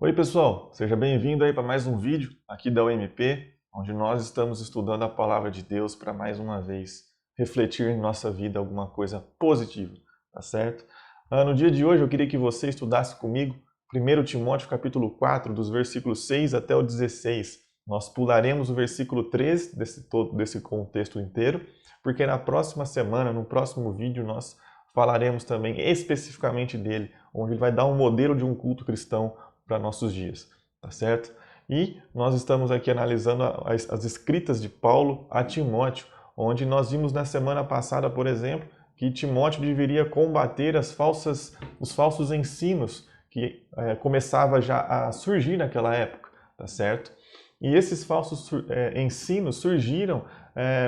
Oi pessoal, seja bem-vindo aí para mais um vídeo aqui da UMP, onde nós estamos estudando a Palavra de Deus para mais uma vez refletir em nossa vida alguma coisa positiva, tá certo? No dia de hoje eu queria que você estudasse comigo 1 Timóteo capítulo 4, dos versículos 6 até o 16. Nós pularemos o versículo 13 desse contexto inteiro, porque na próxima semana, no próximo vídeo, nós falaremos também especificamente dele, onde ele vai dar um modelo de um culto cristão para nossos dias, tá certo? E nós estamos aqui analisando as escritas de Paulo a Timóteo, onde nós vimos na semana passada, por exemplo, que Timóteo deveria combater os falsos ensinos que começava já a surgir naquela época, tá certo? E esses falsos ensinos surgiram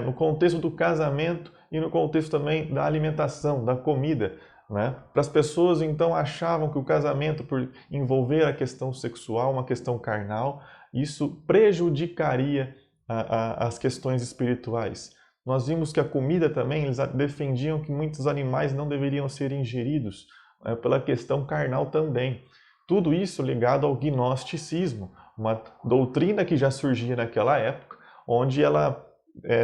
no contexto do casamento e no contexto também da alimentação, da comida, né? Para as pessoas, então, achavam que o casamento, por envolver a questão sexual, uma questão carnal, isso prejudicaria as questões espirituais. Nós vimos que a comida também, eles defendiam que muitos animais não deveriam ser ingeridos, pela questão carnal também. Tudo isso ligado ao gnosticismo, uma doutrina que já surgia naquela época, onde ela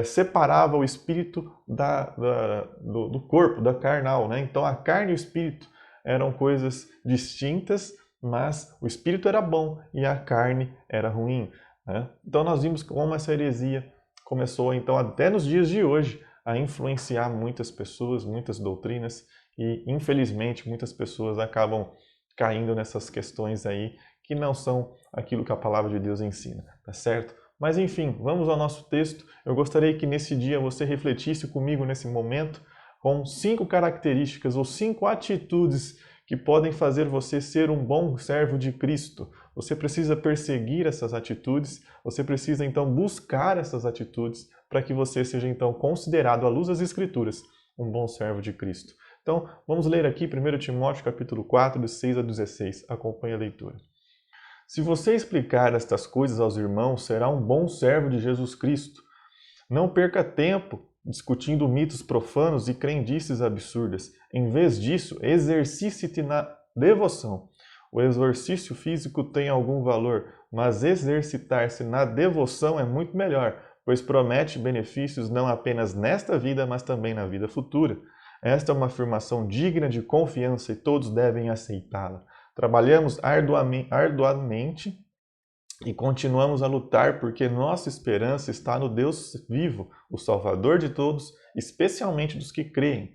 separava o espírito do corpo, da carnal, né? Então a carne e o espírito eram coisas distintas, mas o espírito era bom e a carne era ruim, né? Então nós vimos como essa heresia começou, então, até nos dias de hoje, a influenciar muitas pessoas, muitas doutrinas, e infelizmente muitas pessoas acabam caindo nessas questões aí que não são aquilo que a palavra de Deus ensina, tá certo? Mas enfim, vamos ao nosso texto. Eu gostaria que nesse dia você refletisse comigo nesse momento com 5 características ou 5 atitudes que podem fazer você ser um bom servo de Cristo. Você precisa perseguir essas atitudes, você precisa então buscar essas atitudes para que você seja então considerado, à luz das Escrituras, um bom servo de Cristo. Então, vamos ler aqui 1 Timóteo capítulo 4, de 6 a 16. Acompanhe a leitura. Se você explicar estas coisas aos irmãos, será um bom servo de Jesus Cristo. Não perca tempo discutindo mitos profanos e crendices absurdas. Em vez disso, exercite-te na devoção. O exercício físico tem algum valor, mas exercitar-se na devoção é muito melhor, pois promete benefícios não apenas nesta vida, mas também na vida futura. Esta é uma afirmação digna de confiança e todos devem aceitá-la. Trabalhamos arduamente e continuamos a lutar porque nossa esperança está no Deus vivo, o Salvador de todos, especialmente dos que creem.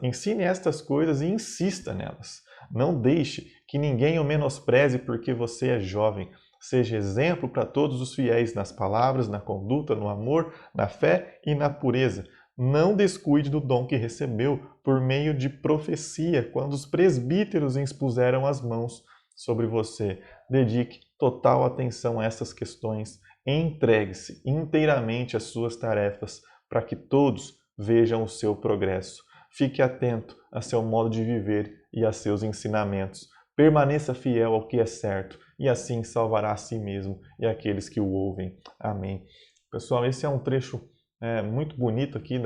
Ensine estas coisas e insista nelas. Não deixe que ninguém o menospreze porque você é jovem. Seja exemplo para todos os fiéis nas palavras, na conduta, no amor, na fé e na pureza. Não descuide do dom que recebeu por meio de profecia, quando os presbíteros expuseram as mãos sobre você. Dedique total atenção a essas questões. Entregue-se inteiramente às suas tarefas para que todos vejam o seu progresso. Fique atento a seu modo de viver e a seus ensinamentos. Permaneça fiel ao que é certo e assim salvará a si mesmo e aqueles que o ouvem. Amém. Pessoal, esse é um trecho muito bonito aqui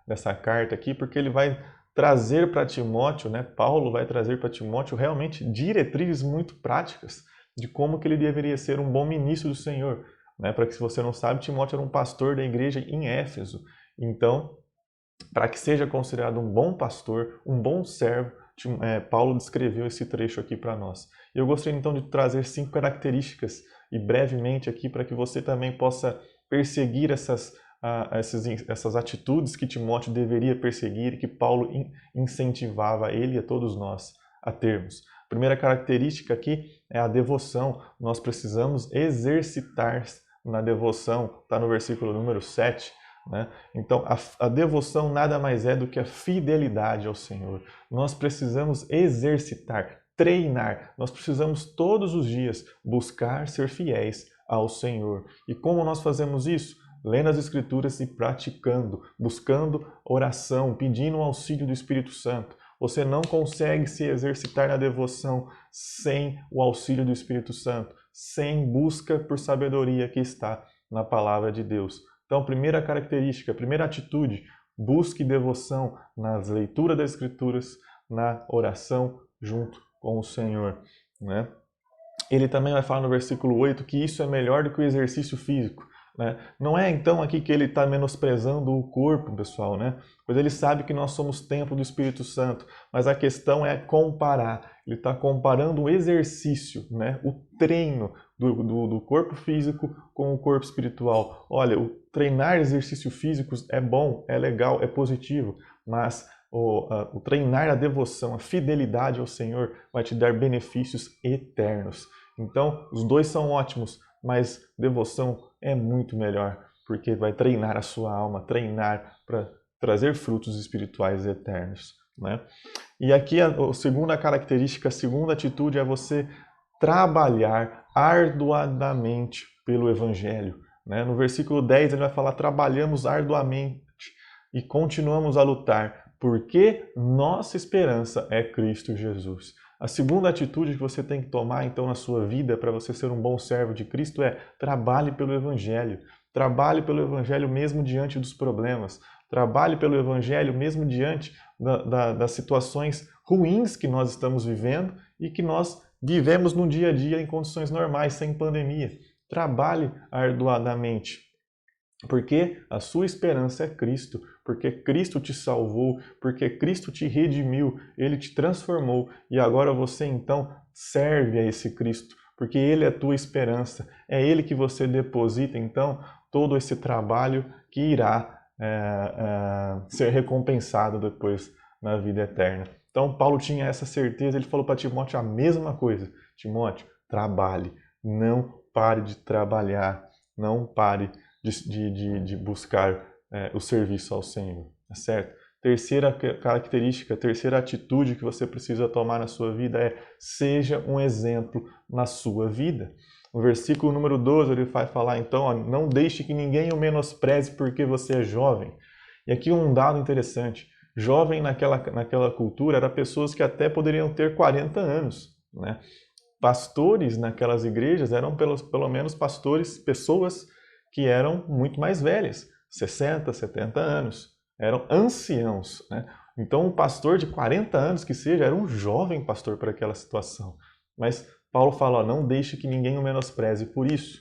dessa carta aqui, porque ele vai trazer para Timóteo, né? Paulo vai trazer para Timóteo realmente diretrizes muito práticas de como que ele deveria ser um bom ministro do Senhor, né? Para que, se você não sabe, Timóteo era um pastor da igreja em Éfeso. Então, para que seja considerado um bom pastor, um bom servo, Paulo descreveu esse trecho aqui para nós. Eu gostaria então de trazer 5 características e brevemente aqui para que você também possa perseguir essas atitudes que Timóteo deveria perseguir e que Paulo incentivava ele e a todos nós a termos. A primeira característica aqui é a devoção. Nós precisamos exercitar na devoção, está no versículo número 7. Né? Então, a devoção nada mais é do que a fidelidade ao Senhor. Nós precisamos exercitar, treinar. Nós precisamos todos os dias buscar ser fiéis ao Senhor. E como nós fazemos isso? Lendo as Escrituras e praticando, buscando oração, pedindo o auxílio do Espírito Santo. Você não consegue se exercitar na devoção sem o auxílio do Espírito Santo, sem busca por sabedoria que está na palavra de Deus. Então, primeira característica, primeira atitude, busque devoção nas leituras das Escrituras, na oração junto com o Senhor, né? ele também vai falar no versículo 8 que isso é melhor do que o exercício físico. Né? Não é então aqui que ele está menosprezando o corpo, pessoal, né? Pois ele sabe que nós somos templo do Espírito Santo, mas a questão é comparar. Ele está comparando o exercício, né? O treino do corpo físico com o corpo espiritual. Olha, o treinar exercícios físicos é bom, é legal, é positivo, mas o treinar a devoção, a fidelidade ao Senhor vai te dar benefícios eternos. Então, os dois são ótimos, mas devoção é muito melhor, porque vai treinar a sua alma, treinar para trazer frutos espirituais eternos. Né? E aqui a segunda característica, a segunda atitude é você trabalhar arduamente pelo Evangelho. Né? No versículo 10 ele vai falar, trabalhamos arduamente e continuamos a lutar, porque nossa esperança é Cristo Jesus. A segunda atitude que você tem que tomar, então, na sua vida para você ser um bom servo de Cristo é trabalhe pelo Evangelho. Trabalhe pelo Evangelho mesmo diante dos problemas. Trabalhe pelo Evangelho mesmo diante das situações ruins que nós estamos vivendo e que nós vivemos no dia a dia em condições normais, sem pandemia. Trabalhe arduamente. Porque a sua esperança é Cristo, porque Cristo te salvou, porque Cristo te redimiu, Ele te transformou e agora você então serve a esse Cristo, porque Ele é a tua esperança, é Ele que você deposita então todo esse trabalho que irá ser recompensado depois na vida eterna. Então Paulo tinha essa certeza, ele falou para Timóteo a mesma coisa, Timóteo, trabalhe, não pare de trabalhar, não pare de buscar o serviço ao Senhor, tá certo? Terceira característica, terceira atitude que você precisa tomar na sua vida é seja um exemplo na sua vida. No versículo número 12 ele vai falar então, ó, não deixe que ninguém o menospreze porque você é jovem. E aqui um dado interessante, jovem naquela cultura eram pessoas que até poderiam ter 40 anos, né? Pastores naquelas igrejas eram pelo menos pastores, pessoas que eram muito mais velhas, 60, 70 anos. Eram anciãos. Né? Então, um pastor de 40 anos que seja, era um jovem pastor para aquela situação. Mas Paulo fala, ó, não deixe que ninguém o menospreze por isso.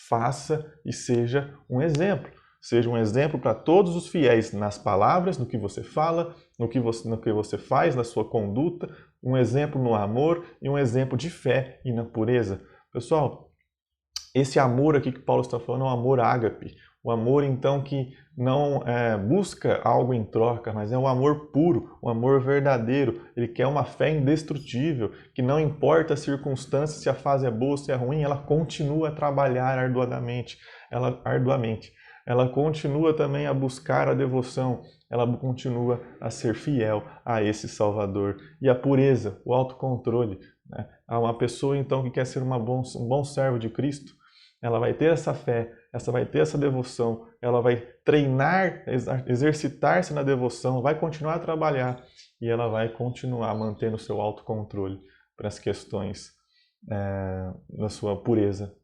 Faça e seja um exemplo. Seja um exemplo para todos os fiéis nas palavras, no que você fala, no que você faz, na sua conduta, um exemplo no amor e um exemplo de fé e na pureza. Pessoal, esse amor aqui que Paulo está falando é um amor ágape, o amor então que não busca algo em troca, mas é um amor puro, um amor verdadeiro. Ele quer uma fé indestrutível, que não importa as circunstâncias, se a fase é boa ou se é ruim, ela continua a trabalhar arduamente. Ela continua também a buscar a devoção, ela continua a ser fiel a esse Salvador. E a pureza, o autocontrole. Né? Há uma pessoa então que quer ser um bom servo de Cristo, ela vai ter essa fé, ela vai ter essa devoção, ela vai treinar, exercitar-se na devoção, vai continuar a trabalhar e ela vai continuar mantendo o seu autocontrole para as questões da sua pureza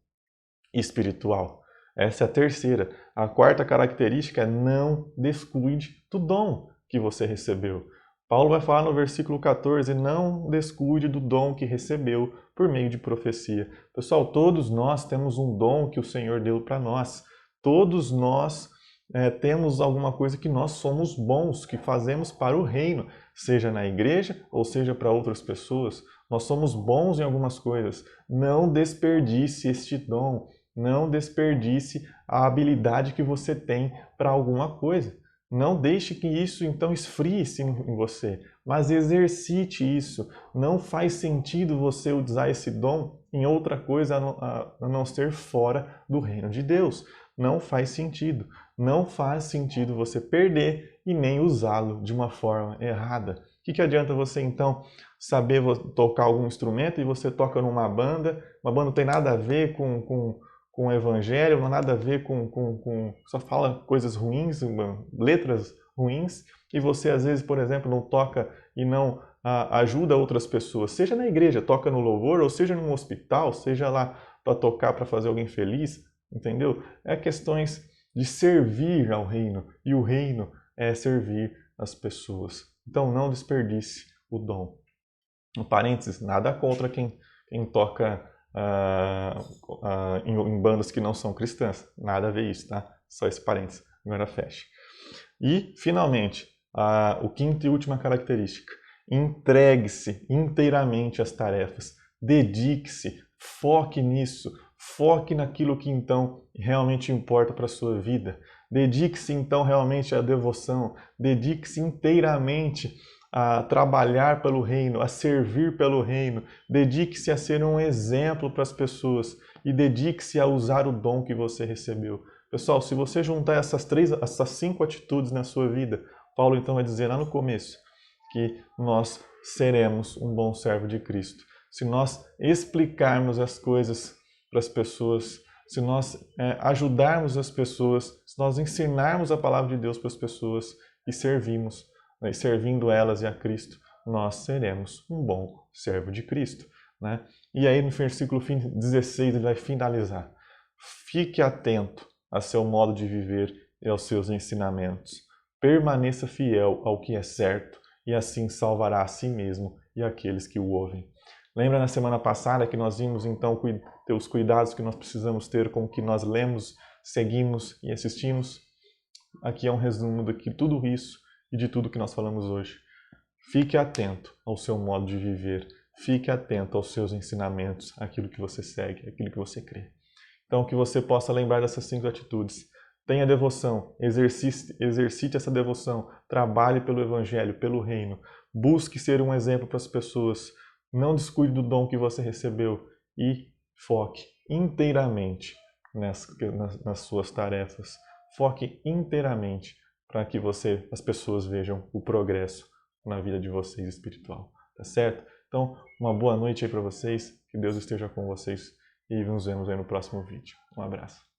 espiritual. Essa é a terceira. A quarta característica é não descuide do dom que você recebeu. Paulo vai falar no versículo 14, não descuide do dom que recebeu por meio de profecia. Pessoal, todos nós temos um dom que o Senhor deu para nós. Todos nós temos alguma coisa que nós somos bons, que fazemos para o reino, seja na igreja ou seja para outras pessoas. Nós somos bons em algumas coisas. Não desperdice este dom. Não desperdice a habilidade que você tem para alguma coisa. Não deixe que isso então esfrie-se em você, mas exercite isso. Não faz sentido você usar esse dom em outra coisa a não ser fora do reino de Deus. Não faz sentido. Não faz sentido você perder e nem usá-lo de uma forma errada. O que adianta você então saber tocar algum instrumento e você toca numa banda, uma banda não tem nada a ver com o evangelho, não tem nada a ver só fala coisas ruins, letras ruins, e você às vezes, por exemplo, não toca e não ajuda outras pessoas, seja na igreja, toca no louvor, ou seja num hospital, seja lá para tocar, para fazer alguém feliz, entendeu? É questões de servir ao reino, e o reino é servir as pessoas. Então não desperdice o dom. Um parênteses, nada contra quem toca em bandas que não são cristãs. Nada a ver isso, tá? Só esse parênteses, agora fecha. E, finalmente, o quinto e última característica. Entregue-se inteiramente às tarefas. Dedique-se, foque nisso, foque naquilo que então realmente importa para a sua vida. Dedique-se então realmente à devoção, dedique-se inteiramente a trabalhar pelo reino, a servir pelo reino, dedique-se a ser um exemplo para as pessoas e dedique-se a usar o dom que você recebeu. Pessoal, se você juntar essas 5 atitudes na sua vida, Paulo então vai dizer lá no começo que nós seremos um bom servo de Cristo. Se nós explicarmos as coisas para as pessoas, se nós ajudarmos as pessoas, se nós ensinarmos a palavra de Deus para as pessoas e servirmos, né, e servindo elas e a Cristo, nós seremos um bom servo de Cristo. Né? E aí no versículo 16 ele vai finalizar. Fique atento a seu modo de viver e aos seus ensinamentos. Permaneça fiel ao que é certo e assim salvará a si mesmo e aqueles que o ouvem. Lembra na semana passada que nós vimos então os cuidados que nós precisamos ter com o que nós lemos, seguimos e assistimos? Aqui é um resumo de tudo isso e de tudo que nós falamos hoje. Fique atento ao seu modo de viver, fique atento aos seus ensinamentos, aquilo que você segue, aquilo que você crê. Então, que você possa lembrar dessas 5 atitudes. Tenha devoção, exercite essa devoção, trabalhe pelo Evangelho, pelo Reino, busque ser um exemplo para as pessoas, não descuide do dom que você recebeu e foque inteiramente nas suas tarefas. Foque inteiramente para que as pessoas vejam o progresso na vida de vocês espiritual, tá certo? Então, uma boa noite aí para vocês, que Deus esteja com vocês e nos vemos aí no próximo vídeo. Um abraço.